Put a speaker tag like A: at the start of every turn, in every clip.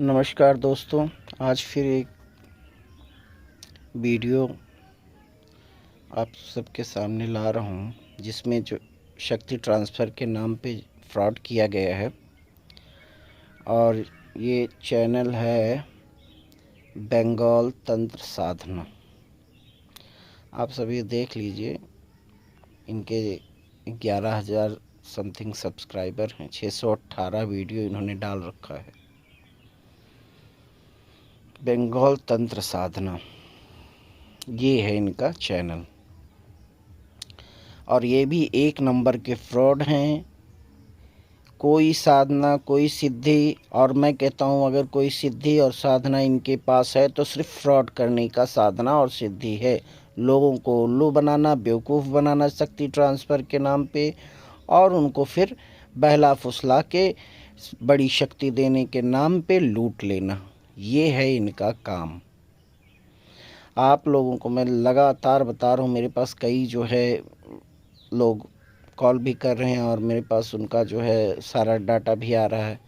A: नमस्कार दोस्तों, आज फिर एक वीडियो आप सबके सामने ला रहा हूँ जिसमें जो शक्ति ट्रांसफ़र के नाम पे फ्रॉड किया गया है। और ये चैनल है बंगाल तंत्र साधना। आप सभी देख लीजिए, इनके 11,000 समथिंग सब्सक्राइबर हैं। 618 वीडियो इन्होंने डाल रखा है। बंगाल तंत्र साधना ये है इनका चैनल, और ये भी एक नंबर के फ्रॉड हैं। कोई साधना, कोई सिद्धि, और मैं कहता हूँ अगर कोई सिद्धि और साधना इनके पास है तो सिर्फ फ्रॉड करने का साधना और सिद्धि है। लोगों को उल्लू बनाना, बेवकूफ़ बनाना शक्ति ट्रांसफ़र के नाम पे, और उनको फिर बहला फुसला के बड़ी शक्ति देने के नाम पे लूट लेना, ये है इनका काम। आप लोगों को मैं लगातार बता रहा हूँ, मेरे पास कई जो है लोग कॉल भी कर रहे हैं और मेरे पास उनका जो है सारा डाटा भी आ रहा है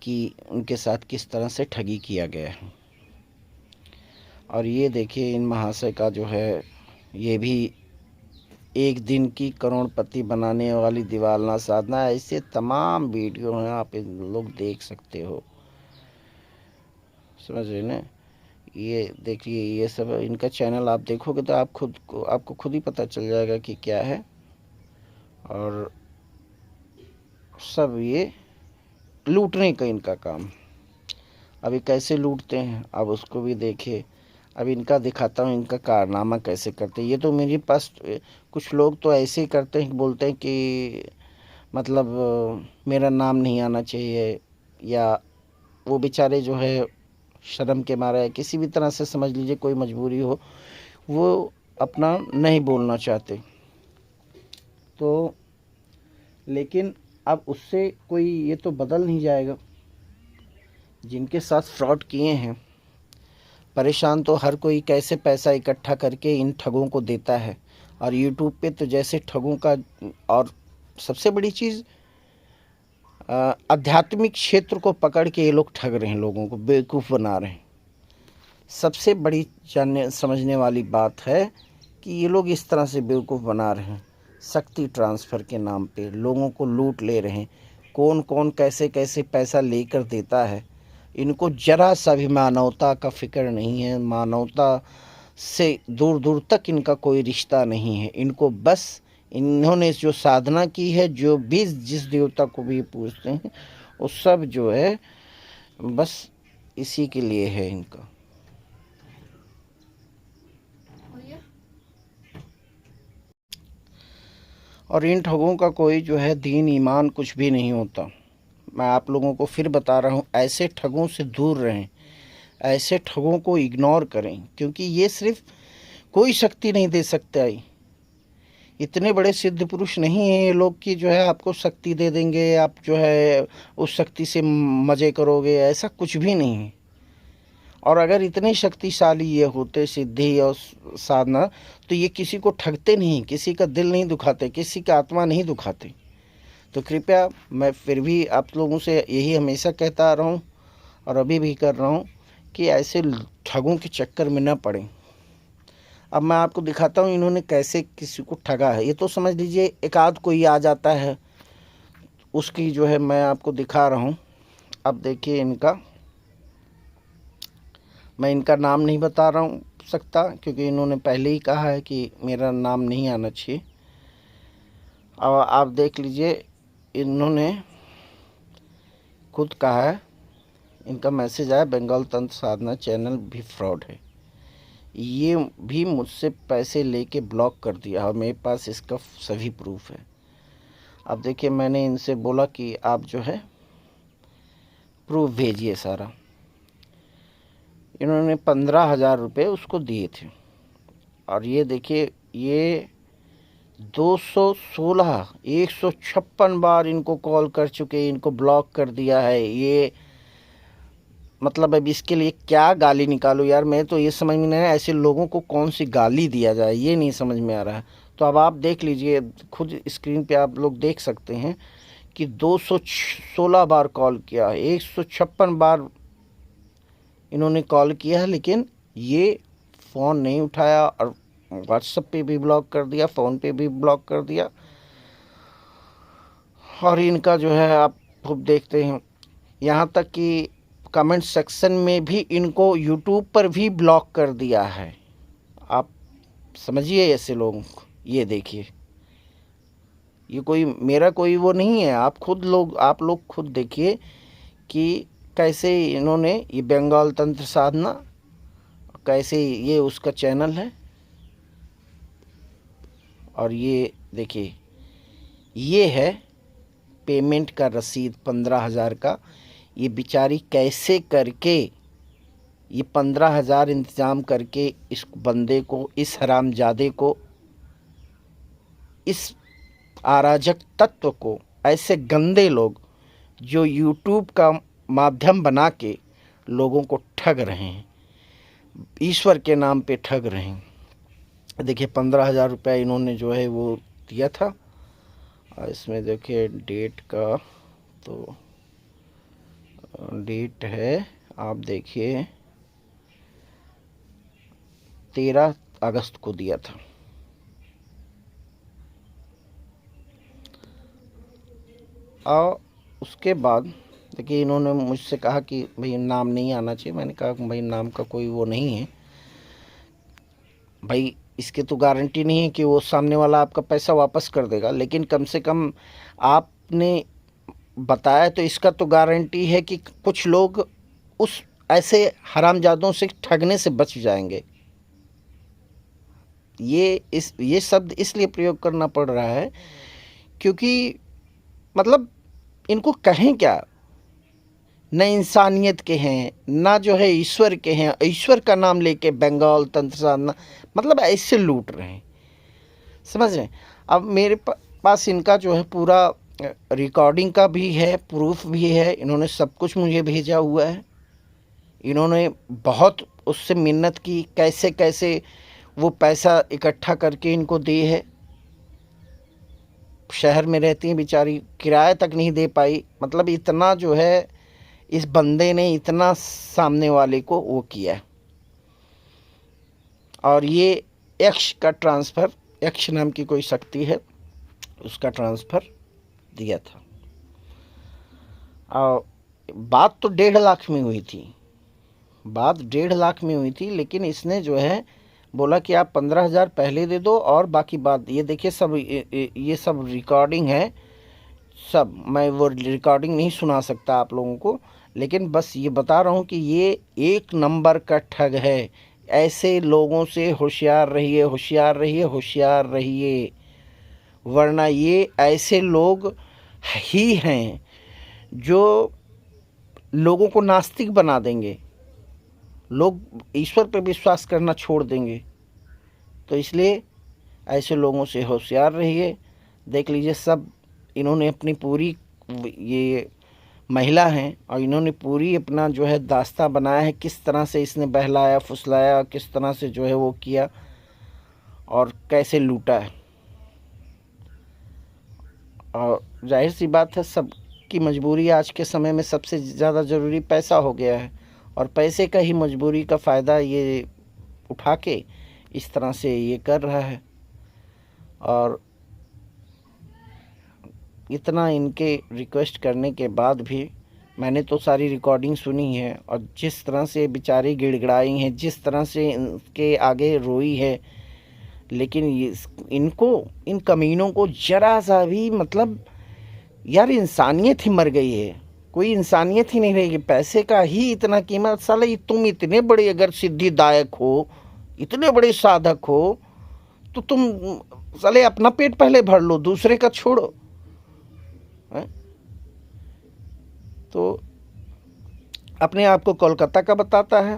A: कि उनके साथ किस तरह से ठगी किया गया है। और ये देखिए, इन महाशय का जो है ये भी एक दिन की करोड़पति बनाने वाली दिवालना साधना, ऐसे तमाम वीडियो हैं, आप इन लोग देख सकते हो। समझ रहे ना? ये देखिए, ये सब इनका चैनल आप देखोगे तो आपको खुद ही पता चल जाएगा कि क्या है। और सब ये लूटने का इनका काम। अभी कैसे लूटते हैं अब उसको भी देखिए। अब इनका दिखाता हूँ इनका कारनामा कैसे करते हैं। ये तो मेरे पास कुछ लोग तो ऐसे ही करते हैं, बोलते हैं कि मतलब मेरा नाम नहीं आना चाहिए, या वो बेचारे जो है शर्म के मारे, किसी भी तरह से समझ लीजिए कोई मजबूरी हो, वो अपना नहीं बोलना चाहते। तो लेकिन अब उससे कोई ये तो बदल नहीं जाएगा। जिनके साथ फ्रॉड किए हैं, परेशान तो हर कोई कैसे पैसा इकट्ठा करके इन ठगों को देता है। और यूट्यूब पे तो जैसे ठगों का, और सबसे बड़ी चीज़ आध्यात्मिक क्षेत्र को पकड़ के ये लोग ठग रहे हैं, लोगों को बेवकूफ़ बना रहे हैं। सबसे बड़ी जानने समझने वाली बात है कि ये लोग इस तरह से बेवकूफ़ बना रहे हैं, शक्ति ट्रांसफ़र के नाम पे लोगों को लूट ले रहे हैं। कौन कौन कैसे कैसे पैसा लेकर देता है, इनको ज़रा सा भी मानवता का फ़िक्र नहीं है। मानवता से दूर दूर तक इनका कोई रिश्ता नहीं है। इनको बस इन्होंने जो साधना की है, जो भी जिस देवता को भी पूजते हैं, वो सब जो है बस इसी के लिए है इनका। और इन ठगों का कोई जो है दीन ईमान कुछ भी नहीं होता। मैं आप लोगों को फिर बता रहा हूँ, ऐसे ठगों से दूर रहें, ऐसे ठगों को इग्नोर करें, क्योंकि ये सिर्फ कोई शक्ति नहीं दे सकता। इतने बड़े सिद्ध पुरुष नहीं हैं ये लोग कि जो है आपको शक्ति दे देंगे, आप जो है उस शक्ति से मज़े करोगे, ऐसा कुछ भी नहीं है। और अगर इतने शक्तिशाली ये होते सिद्धि और साधना, तो ये किसी को ठगते नहीं, किसी का दिल नहीं दुखाते, किसी का आत्मा नहीं दुखाते। तो कृपया मैं फिर भी आप लोगों से यही हमेशा कहता आ रहा हूँ और अभी भी कर रहा हूँ कि ऐसे ठगों के चक्कर में न पड़ें। अब मैं आपको दिखाता हूँ इन्होंने कैसे किसी को ठगा है। ये तो समझ लीजिए एक आध कोई आ जाता है, उसकी जो है मैं आपको दिखा रहा हूँ। अब देखिए इनका, मैं इनका नाम नहीं बता रहा हूँ सकता, क्योंकि इन्होंने पहले ही कहा है कि मेरा नाम नहीं आना चाहिए। अब आप देख लीजिए, इन्होंने खुद कहा है, इनका मैसेज आया, बंगाल तंत्र साधना चैनल भी फ्रॉड है। ये भी मुझसे पैसे लेके ब्लॉक कर दिया और मेरे पास इसका सभी प्रूफ है। अब देखिए, मैंने इनसे बोला कि आप जो है प्रूफ भेजिए सारा। इन्होंने 15,000 रुपये उसको दिए थे। और ये देखिए, ये 216 156 बार इनको कॉल कर चुके, इनको ब्लॉक कर दिया है। ये मतलब अब इसके लिए क्या गाली निकालूं यार, मैं तो ये समझ में नहीं आया ऐसे लोगों को कौन सी गाली दिया जाए, ये नहीं समझ में आ रहा है। तो अब आप देख लीजिए, खुद स्क्रीन पे आप लोग देख सकते हैं कि 216 बार कॉल किया, 156 बार इन्होंने कॉल किया है, लेकिन ये फ़ोन नहीं उठाया और व्हाट्सएप पे भी ब्लॉक कर दिया, फ़ोन पे भी ब्लॉक कर दिया। और इनका जो है आप खूब देखते हैं, यहाँ तक कि कमेंट सेक्शन में भी इनको यूट्यूब पर भी ब्लॉक कर दिया है। आप समझिए ऐसे लोगों को, ये देखिए, ये कोई मेरा कोई वो नहीं है। आप लोग खुद देखिए कि कैसे इन्होंने ये बंगाल तंत्र साधना, कैसे ये उसका चैनल है। और ये देखिए, ये है पेमेंट का रसीद 15,000 का। ये बेचारी कैसे करके ये 15,000 इंतज़ाम करके इस बंदे को, इस हरामजादे को, इस अराजक तत्व को, ऐसे गंदे लोग जो यूट्यूब का माध्यम बना के लोगों को ठग रहे हैं, ईश्वर के नाम पे ठग रहे हैं। देखिए 15,000 रुपया इन्होंने जो है वो दिया था। और इसमें देखिए डेट का, तो डेट है, आप देखिए 13 अगस्त को दिया था। और उसके बाद देखिए इन्होंने मुझसे कहा कि भाई नाम नहीं आना चाहिए। मैंने कहा भाई नाम का कोई वो नहीं है भाई, इसके तो गारंटी नहीं है कि वो सामने वाला आपका पैसा वापस कर देगा, लेकिन कम से कम आपने बताया तो इसका तो गारंटी है कि कुछ लोग उस ऐसे हरामजादों से ठगने से बच जाएंगे। ये शब्द इसलिए प्रयोग करना पड़ रहा है क्योंकि मतलब इनको कहें क्या, न इंसानियत के हैं, ना जो है ईश्वर के हैं। ईश्वर का नाम लेके बंगाल तंत्र साधना, मतलब ऐसे लूट रहे हैं, समझ रहे हैं। अब मेरे पास इनका जो है पूरा रिकॉर्डिंग का भी है, प्रूफ भी है, इन्होंने सब कुछ मुझे भेजा हुआ है। इन्होंने बहुत उससे मिन्नत की, कैसे कैसे वो पैसा इकट्ठा करके इनको दे है। शहर में रहती हैं बेचारी, किराया तक नहीं दे पाई। मतलब इतना जो है इस बंदे ने इतना सामने वाले को वो किया। और ये यक्ष का ट्रांसफ़र, यक्ष नाम की कोई शक्ति है, उसका ट्रांसफ़र दिया था। और बात तो 1.5 लाख में हुई थी, बात 1.5 लाख में हुई थी, लेकिन इसने जो है बोला कि आप 15,000 पहले दे दो और बाकी बात। ये देखिए सब ये सब रिकॉर्डिंग है, सब मैं वो रिकॉर्डिंग नहीं सुना सकता आप लोगों को, लेकिन बस ये बता रहा हूँ कि ये एक नंबर का ठग है। ऐसे लोगों से होशियार रहिए, होशियार रहिए, होशियार रहिए, वरना ये ऐसे लोग ही हैं जो लोगों को नास्तिक बना देंगे, लोग ईश्वर पर विश्वास करना छोड़ देंगे। तो इसलिए ऐसे लोगों से होशियार रहिए। देख लीजिए सब इन्होंने अपनी पूरी, ये महिला हैं और इन्होंने पूरी अपना जो है दास्तां बनाया है, किस तरह से इसने बहलाया फुसलाया, किस तरह से जो है वो किया और कैसे लूटा है। और जाहिर सी बात है, सबकी मजबूरी आज के समय में सबसे ज़्यादा ज़रूरी पैसा हो गया है, और पैसे का ही मजबूरी का फ़ायदा ये उठा के इस तरह से ये कर रहा है। और इतना इनके रिक्वेस्ट करने के बाद भी मैंने तो सारी रिकॉर्डिंग सुनी है, और जिस तरह से बेचारी गिड़गिड़ाई हैं, जिस तरह से इनके आगे रोई है, लेकिन इनको, इन कमीनों को ज़रा सा भी मतलब यार इंसानियत ही मर गई है, कोई इंसानियत ही नहीं रहेगी। पैसे का ही इतना कीमत। साले तुम इतने बड़े अगर सिद्धिदायक हो, इतने बड़े साधक हो, तो तुम साले अपना पेट पहले भर लो, दूसरे का छोड़ो। तो अपने आप को कोलकाता का बताता है,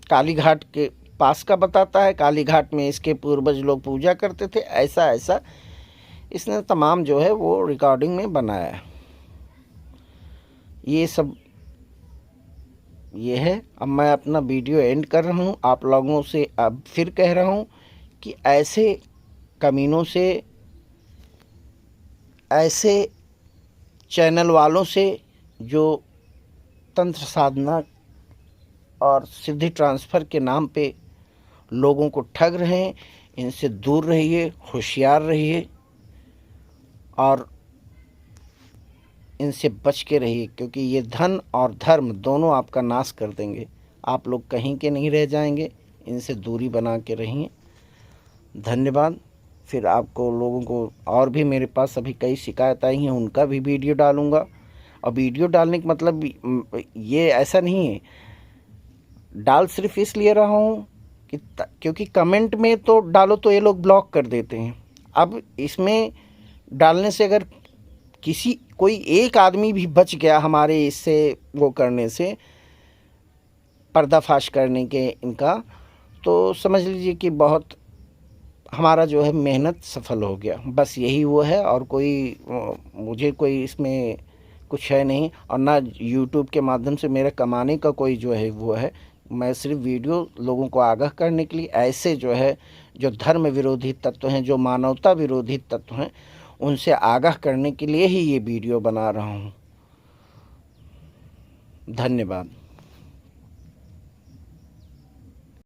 A: काली घाट के पास का बताता है, काली घाट में इसके पूर्वज लोग पूजा करते थे, ऐसा ऐसा इसने तमाम जो है वो रिकॉर्डिंग में बनाया है। ये सब ये है। अब मैं अपना वीडियो एंड कर रहा हूँ। आप लोगों से अब फिर कह रहा हूँ कि ऐसे कमीनों से, ऐसे चैनल वालों से जो तंत्र साधना और सिद्धि ट्रांसफ़र के नाम पे लोगों को ठग रहे हैं। इनसे दूर रहिए, होशियार रहिए और इनसे बच के रहिए, क्योंकि ये धन और धर्म दोनों आपका नाश कर देंगे। आप लोग कहीं के नहीं रह जाएंगे। इनसे दूरी बना के रहिए। धन्यवाद। फिर आपको लोगों को और भी मेरे पास अभी कई शिकायत आई हैं, उनका भी वीडियो डालूँगा। और वीडियो डालने का मतलब ये ऐसा नहीं है, डाल सिर्फ इसलिए रहा हूँ कि क्योंकि कमेंट में तो डालो तो ये लोग ब्लॉक कर देते हैं। अब इसमें डालने से अगर कोई एक आदमी भी बच गया हमारे इससे वो करने से, पर्दाफाश करने के इनका, तो समझ लीजिए कि बहुत हमारा जो है मेहनत सफल हो गया। बस यही वो है, और मुझे कोई इसमें कुछ है नहीं, और ना यूट्यूब के माध्यम से मेरे कमाने का कोई जो है वो है। मैं सिर्फ वीडियो लोगों को आगाह करने के लिए, ऐसे जो है जो धर्म विरोधी तत्व हैं, जो मानवता विरोधी तत्व हैं, उनसे आगाह करने के लिए ही ये वीडियो बना रहा हूँ। धन्यवाद।